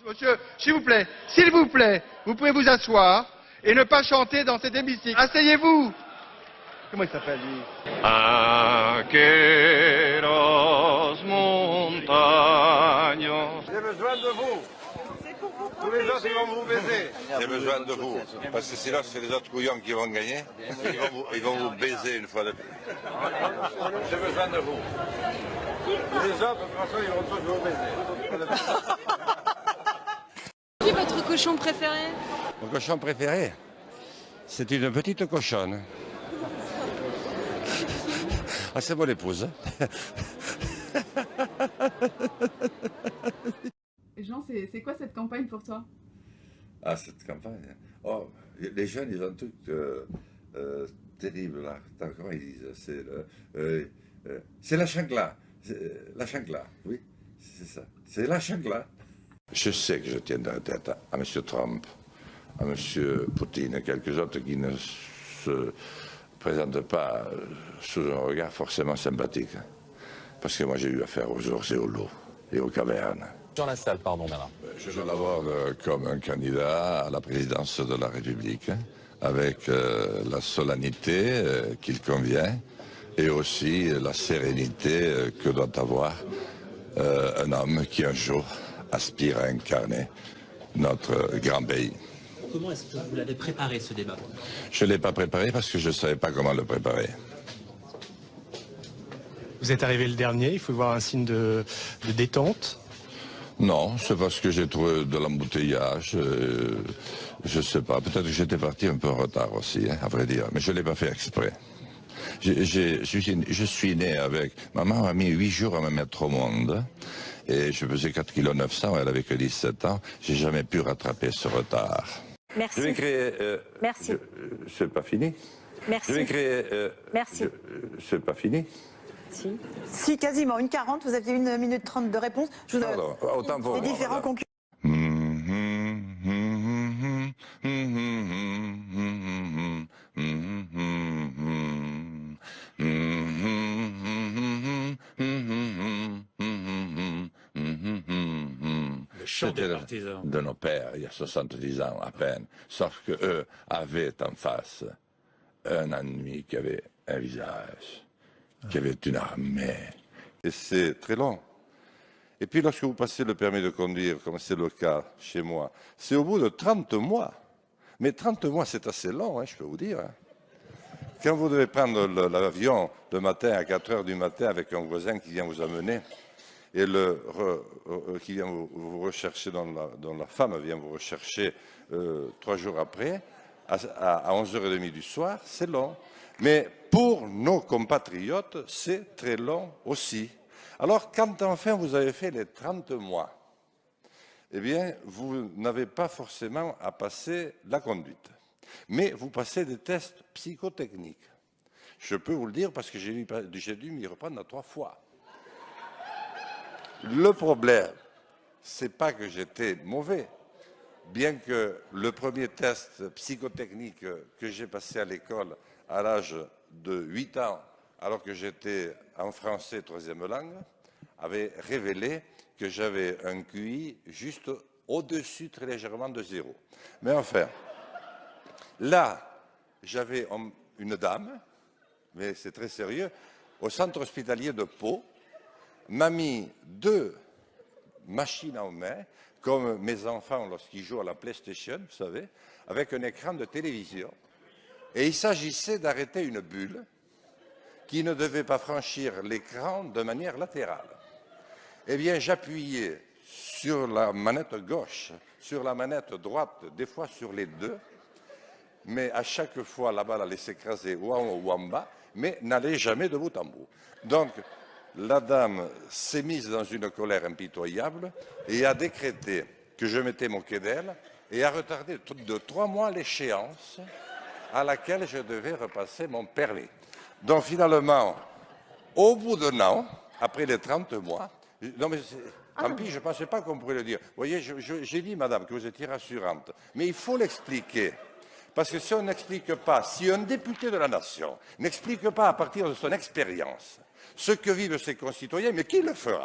Monsieur, s'il vous plaît, vous pouvez vous asseoir et ne pas chanter dans cet hémicycle. Asseyez-vous. Comment il s'appelle, lui? Aqueros montaños. J'ai besoin de vous. Tous les autres, ils vont vous baiser. J'ai besoin de vous. Parce que sinon, c'est les autres couillons qui vont gagner. Ils vont vous baiser une fois de plus. J'ai besoin de vous. Les autres, de toute façon, ils vont tous vous baiser. Qui est votre cochon préféré? Mon cochon préféré, c'est une petite cochonne. Ah, c'est mon épouse. Jean, c'est quoi cette campagne pour toi? Ah, cette campagne. Oh, les jeunes, ils ont tout terrible là. Comment ils disent? C'est la chancla. La chancla, oui, c'est ça. C'est la chancla. Je sais que je tiendrai tête à M. Trump, à M. Poutine et quelques autres qui ne se présentent pas sous un regard forcément sympathique. Parce que moi, j'ai eu affaire aux ours et aux loups et aux cavernes. Sur la salle, pardon, Bernard. Je veux l'aborde comme un candidat à la présidence de la République, avec la solennité qu'il convient et aussi la sérénité que doit avoir un homme qui un jour aspire à incarner notre grand pays. Comment est-ce que vous l'avez préparé, ce débat? Je ne l'ai pas préparé parce que je ne savais pas comment le préparer. Vous êtes arrivé le dernier, il faut voir un signe de détente. Non, c'est parce que j'ai trouvé de l'embouteillage. Je ne sais pas, peut-être que j'étais parti un peu en retard aussi, hein, à vrai dire, mais je ne l'ai pas fait exprès. Je suis né avec... Maman m'a mis 8 jours à me mettre au monde. Et je faisais 4,9 kg, elle avait que 17 ans. J'ai jamais pu rattraper ce retard. Merci. Je vais créer... Merci. C'est pas fini. Merci. Je vais créer... Merci. C'est pas fini. Si, quasiment. 1:40, vous aviez 1 minute 30 de réponse. Je vous Pardon, autant pour les moi, différents voilà. concurrents. Le chant des C'était partisans. de nos pères, il y a 70 ans à peine. Sauf qu'eux avaient en face un ennemi qui avait un visage, qui avait une armée. Et c'est très long. Et puis lorsque vous passez le permis de conduire, comme c'est le cas chez moi, c'est au bout de 30 mois. Mais 30 mois, c'est assez long, hein, je peux vous dire. Hein. Quand vous devez prendre l'avion le matin à 4 heures du matin avec un voisin qui vient vous amener, et qui vient vous rechercher, dont la femme vient vous rechercher 3 jours après, à 11h30 du soir, c'est long. Mais pour nos compatriotes, c'est très long aussi. Alors, quand enfin vous avez fait les 30 mois, eh bien, vous n'avez pas forcément à passer la conduite. Mais vous passez des tests psychotechniques. Je peux vous le dire parce que j'ai dû m'y reprendre 3 fois. Le problème, c'est pas que j'étais mauvais. Bien que le premier test psychotechnique que j'ai passé à l'école à l'âge de 8 ans, alors que j'étais en français 3e langue, avait révélé que j'avais un QI juste au-dessus, très légèrement, de 0. Mais enfin, là, j'avais une dame, mais c'est très sérieux, au centre hospitalier de Pau, m'a mis 2 machines en main, comme mes enfants lorsqu'ils jouent à la PlayStation, vous savez, avec un écran de télévision. Et il s'agissait d'arrêter une bulle qui ne devait pas franchir l'écran de manière latérale. Eh bien, j'appuyais sur la manette gauche, sur la manette droite, des fois sur les deux, mais à chaque fois, la balle allait s'écraser ou en haut ou en bas, mais n'allait jamais de bout en bout. Donc, la dame s'est mise dans une colère impitoyable et a décrété que je m'étais moqué d'elle et a retardé de 3 mois l'échéance à laquelle je devais repasser mon permis. Donc finalement, au bout d'un an, après les 30 mois, non mais tant pis, je ne pensais pas qu'on pourrait le dire. Vous voyez, j'ai dit, madame, que vous étiez rassurante, mais il faut l'expliquer. Parce que si on n'explique pas, si un député de la nation n'explique pas à partir de son expérience ce que vivent ses concitoyens, mais qui le fera ?